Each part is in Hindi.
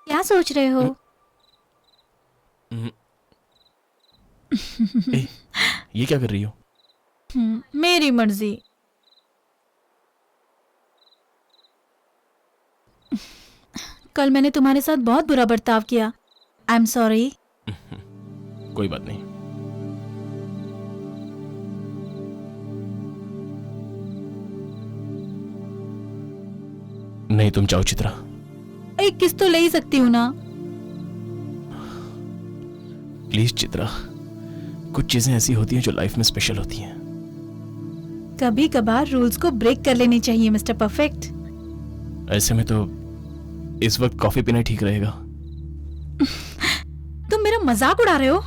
क्या सोच रहे हो? ए, ये क्या कर रही हो? मेरी मर्जी। कल मैंने तुम्हारे साथ बहुत बुरा बर्ताव किया। I am sorry. कोई बात नहीं। नहीं, तुम जाओ चित्रा। एक किस तो ले ही सकती हूँ ना। प्लीज चित्रा, कुछ चीजें ऐसी होती हैं जो लाइफ में स्पेशल होती हैं। कभी कभार रूल्स को ब्रेक कर लेनी चाहिए मिस्टर परफेक्ट। ऐसे में तो इस वक्त कॉफी पीना ठीक रहेगा। तुम मेरा मजाक उड़ा रहे हो?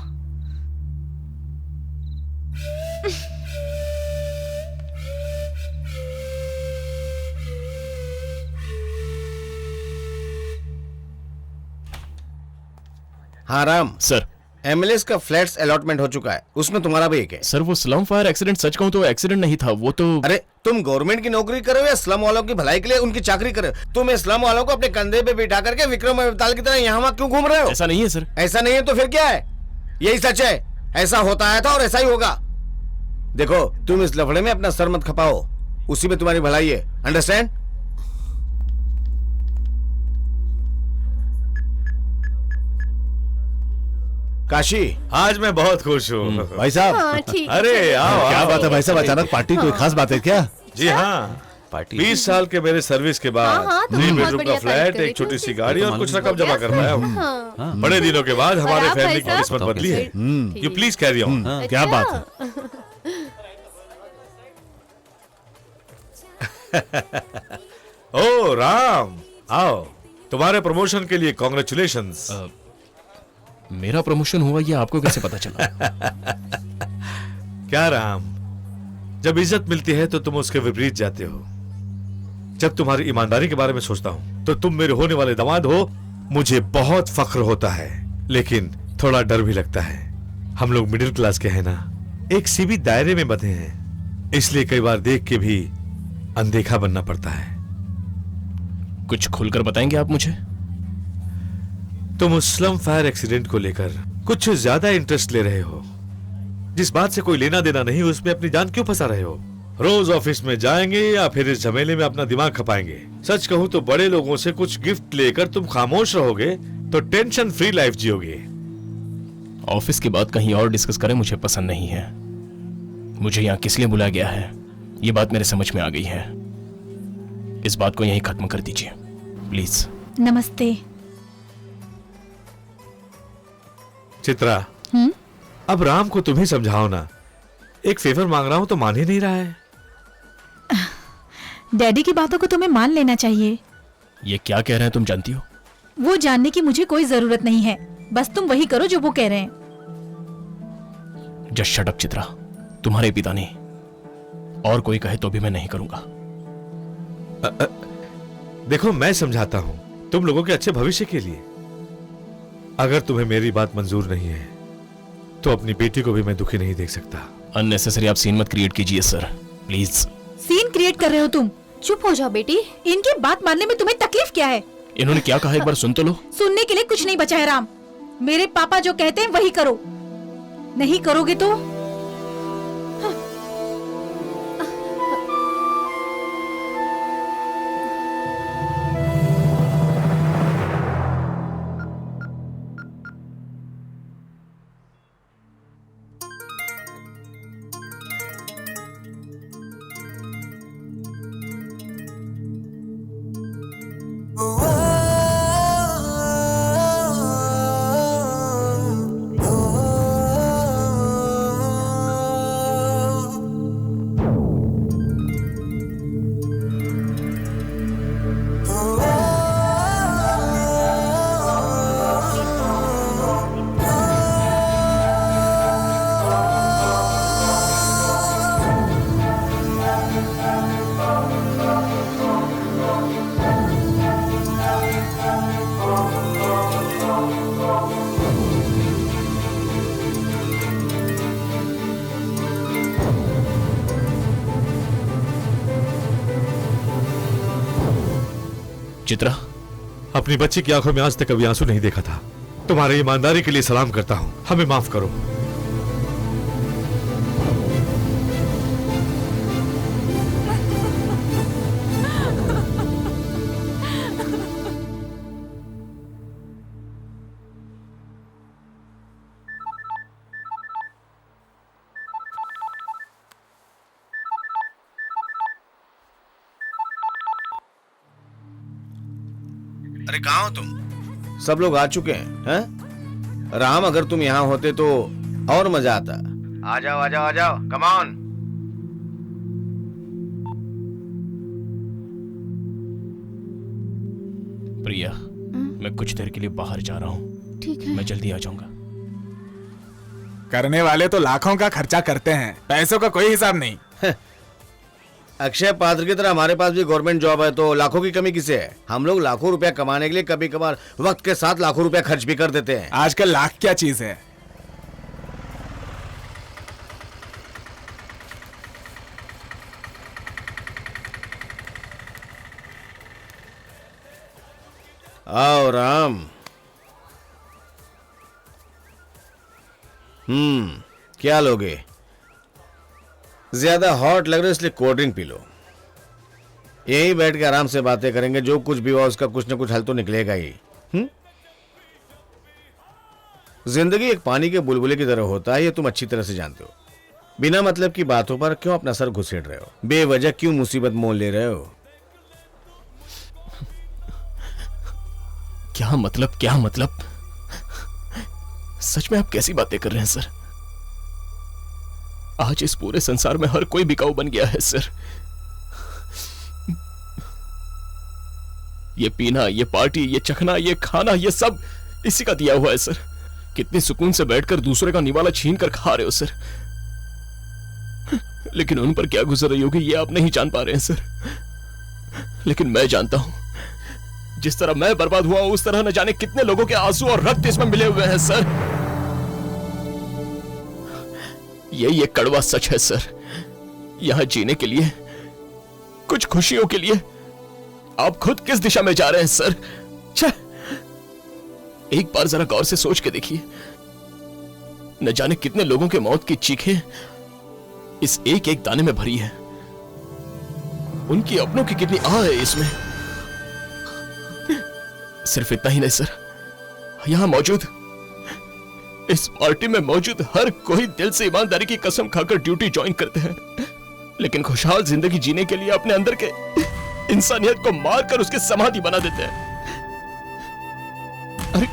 हाँ राम सर। एमएलएस का फ्लैट्स अलॉटमेंट हो चुका है, उसमें तुम्हारा भी एक है। सर वो स्लम फायर एक्सीडेंट, सच कहूं तो एक्सीडेंट नहीं था, वो तो। अरे तुम गवर्नमेंट की नौकरी करे हो या स्लम वालों की भलाई के लिए उनकी चाकरी करे हो? तुम इस स्लम वालों को अपने कंधे पे बिठा करके विक्रम अवतार की तरह यहाँ वहाँ क्यों घूम रहे हो? ऐसा नहीं है सर। ऐसा नहीं है तो फिर क्या है? यही सच है, ऐसा होता आया था और ऐसा ही होगा। देखो तुम इस लफड़े में अपना सर मत खपाओ, उसी में तुम्हारी भलाई है। अंडरस्टैंड? काशी, आज मैं बहुत खुश हूँ भाई साहब। हाँ, ठीक है, अरे चलो। आओ क्या आओ। बात है भाई साहब, अचानक पार्टी? कोई खास बात है क्या? जी हाँ, 20 साल के मेरे सर्विस के बाद हाँ, तुम 3 बहुत बेडरूम का बढ़िया फ्लैट, खरीद एक छोटी सी कर गाड़ी और कुछ रकम जमा कर पाया हूँ। बड़े दिनों के बाद हमारे आप फैमिली भाई की किस्मत साहब? बदली है। You please carry on. क्या बात है? ओ राम, आओ, तुम्हारे प्रमोशन के लिए कॉन्ग्रेचुलेशंस। मेरा प्रमोशन हुआ ये आपको कैसे पता चला? क्या राम, जब इज्जत मिलती है तो तुम उसके विपरीत जाते हो। जब तुम्हारी ईमानदारी के बारे में सोचता हूं तो तुम मेरे होने वाले दामाद हो, मुझे बहुत फख्र होता है, लेकिन थोड़ा डर भी लगता है। हम लोग मिडिल क्लास के हैं ना, एक सीमित दायरे में बंधे हैं, इसलिए कई बार देख के भी अनदेखा बनना पड़ता है। कुछ खुलकर बताएंगे आप मुझे? तुम उस स्लम फायर एक्सीडेंट को लेकर कुछ ज्यादा इंटरेस्ट ले रहे हो। जिस बात से कोई लेना देना नहीं, उसमें अपनी जान क्यों फंसा रहे हो? रोज ऑफिस में जाएंगे या फिर इस झमेले में अपना दिमाग खपाएंगे? सच कहूं तो बड़े लोगों से कुछ गिफ्ट लेकर तुम खामोश रहोगे तो टेंशन फ्री लाइफ जियोगे। ऑफिस की बात कहीं और डिस्कस करें, मुझे पसंद नहीं है। मुझे यहाँ किस लिए बुलाया गया है ये बात मेरे समझ में आ गई है। इस बात को यहीं खत्म कर दीजिए प्लीज। नमस्ते। चित्रा, अब राम को तुम ही समझाओ ना। एक फेवर मांग रहा हूं तो मान ही नहीं रहा है। डैडी की बातों को तुम्हें मान लेना चाहिए। ये क्या कह रहे हैं तुम जानती हो? वो जानने की मुझे कोई जरूरत नहीं है, बस तुम वही करो जो वो कह रहे हैं। जस्ट शट अप चित्रा, तुम्हारे पिता ने, और कोई कहे तो भी मैं नहीं करूंगा। देखो मैं समझाता हूं, तुम लोगों के अच्छे भविष्य के लिए। अगर तुम्हें मेरी बात मंजूर नहीं है तो अपनी बेटी को भी मैं दुखी नहीं देख सकता। अननेसेसरी आप सीन मत क्रिएट कीजिए सर, प्लीज। सीन क्रिएट कर रहे हो तुम। चुप हो जाओ बेटी। इनकी बात मानने में तुम्हें तकलीफ क्या है? इन्होंने क्या कहा एक बार सुन तो लो। सुनने के लिए कुछ नहीं बचा है राम। मेरे पापा जो कहते हैं वही करो, नहीं करोगे तो चित्रा, अपनी बच्ची की आंखों में आज तक कभी आंसू नहीं देखा था। तुम्हारी ईमानदारी के लिए सलाम करता हूं, हमें माफ करो। अरे कहाँ हो तुम? सब लोग आ चुके हैं? राम, अगर तुम यहाँ होते तो और मजा आता। आ जाओ आ जाओ आ जाओ, कम ऑन। प्रिया, मैं कुछ देर के लिए बाहर जा रहा हूँ। ठीक है। मैं जल्दी आ जाऊंगा। करने वाले तो लाखों का खर्चा करते हैं, पैसों का कोई हिसाब नहीं। अक्षय पात्र की तरह हमारे पास भी गवर्नमेंट जॉब है, तो लाखों की कमी किसे है? हम लोग लाखों रुपया कमाने के लिए कभी कभार वक्त के साथ लाखों रुपया खर्च भी कर देते हैं। आजकल लाख क्या चीज है? आओ राम। क्या लोगे? ज्यादा हॉट लग रहा है इसलिए कोल्ड ड्रिंक पी लो। यही बैठ के आराम से बातें करेंगे, जो कुछ भी हुआ उसका कुछ ना कुछ हल तो निकलेगा ही। जिंदगी एक पानी के बुलबुले की तरह होता है, ये तुम अच्छी तरह से जानते हो। बिना मतलब की बातों पर क्यों अपना सर घुसेड़ रहे हो? बेवजह क्यों मुसीबत मोल ले रहे हो? क्या मतलब, क्या मतलब? सच में आप कैसी बातें कर रहे हैं सर? आज इस पूरे संसार में हर कोई बिकाऊ बन गया है सर। ये पीना, ये पार्टी, ये चखना, ये खाना, ये सब इसी का दिया हुआ है सर। कितने सुकून से बैठकर दूसरे का निवाला छीन कर खा रहे हो सर। लेकिन उन पर क्या गुजर रही होगी ये आप नहीं जान पा रहे हैं सर। लेकिन मैं जानता हूं, जिस तरह मैं बर्बाद हुआ हूं उस तरह न जाने कितने लोगों के आंसू और रक्त इसमें मिले हुए हैं सर। ये कड़वा सच है सर। यहां जीने के लिए, कुछ खुशियों के लिए आप खुद किस दिशा में जा रहे हैं सर? एक बार जरा गौर से सोच के देखिए, न जाने कितने लोगों के मौत की चीखें इस एक एक दाने में भरी है। उनकी अपनों की कितनी आह है इसमें। सिर्फ इतना ही नहीं सर, यहां मौजूद, इस पार्टी में मौजूद हर कोई दिल से ईमानदारी की कसम खाकर ड्यूटी ज्वाइन करते हैं, लेकिन खुशहाल जिंदगी जीने के लिए अपने अंदर के इंसानियत को मारकर उसकी समाधि बना देते हैं। अरे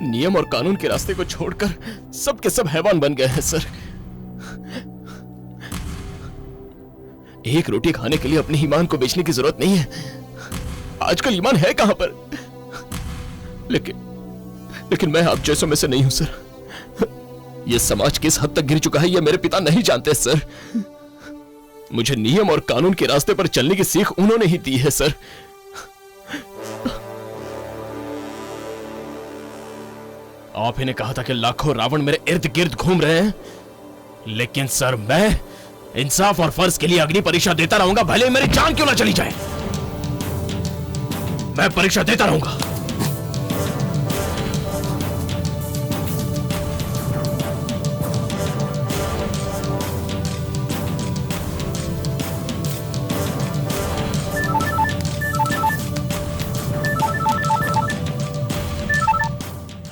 नियम और कानून के रास्ते को छोड़कर सब के सब हैवान बन गए हैं सर। एक रोटी खाने के लिए अपने ईमान को बेचने की जरूरत नहीं है। आजकल ईमान है कहां पर? लेकिन मैं आप जैसों में से नहीं हूं सर। यह समाज किस हद तक गिर चुका है यह मेरे पिता नहीं जानते सर। मुझे नियम और कानून के रास्ते पर चलने की सीख उन्होंने ही दी है सर। आप ही ने कहा था कि लाखों रावण मेरे इर्द गिर्द घूम रहे हैं, लेकिन सर मैं इंसाफ और फर्ज के लिए अग्नि परीक्षा देता रहूंगा, भले मेरी जान क्यों ना चली जाए। मैं परीक्षा देता रहूंगा।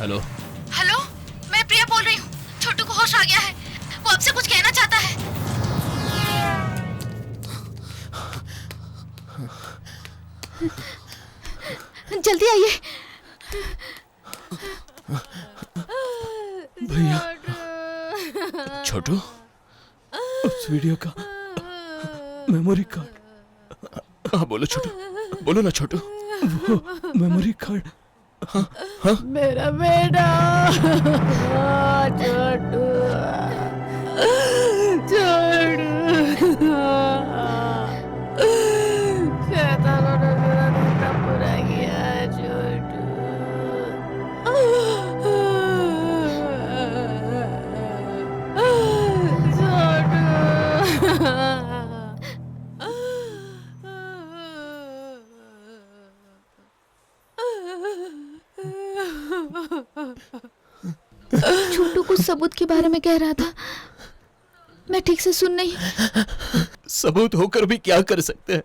हेलो हेलो, मैं प्रिया बोल रही हूँ। छोटू को होश आ गया है, वो आपसे कुछ कहना चाहता है। जल्दी आइए। भैया, छोटू, उस वीडियो का मेमोरी कार्ड। हाँ बोलो छोटू, बोलो ना छोटू। वो मेमोरी कार्ड। हाँ हाँ मेरा बेटा छोटू, शैतानों ने मेरा रिश्ता पूरा किया है छोटू। छोटू कुछ सबूत के बारे में कह रहा था, मैं ठीक से सुन नहीं। सबूत होकर भी क्या कर सकते हैं?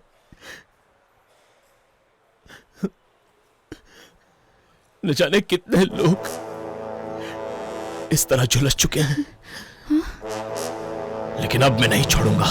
न जाने कितने लोग इस तरह झुलस चुके हैं, लेकिन अब मैं नहीं छोड़ूंगा।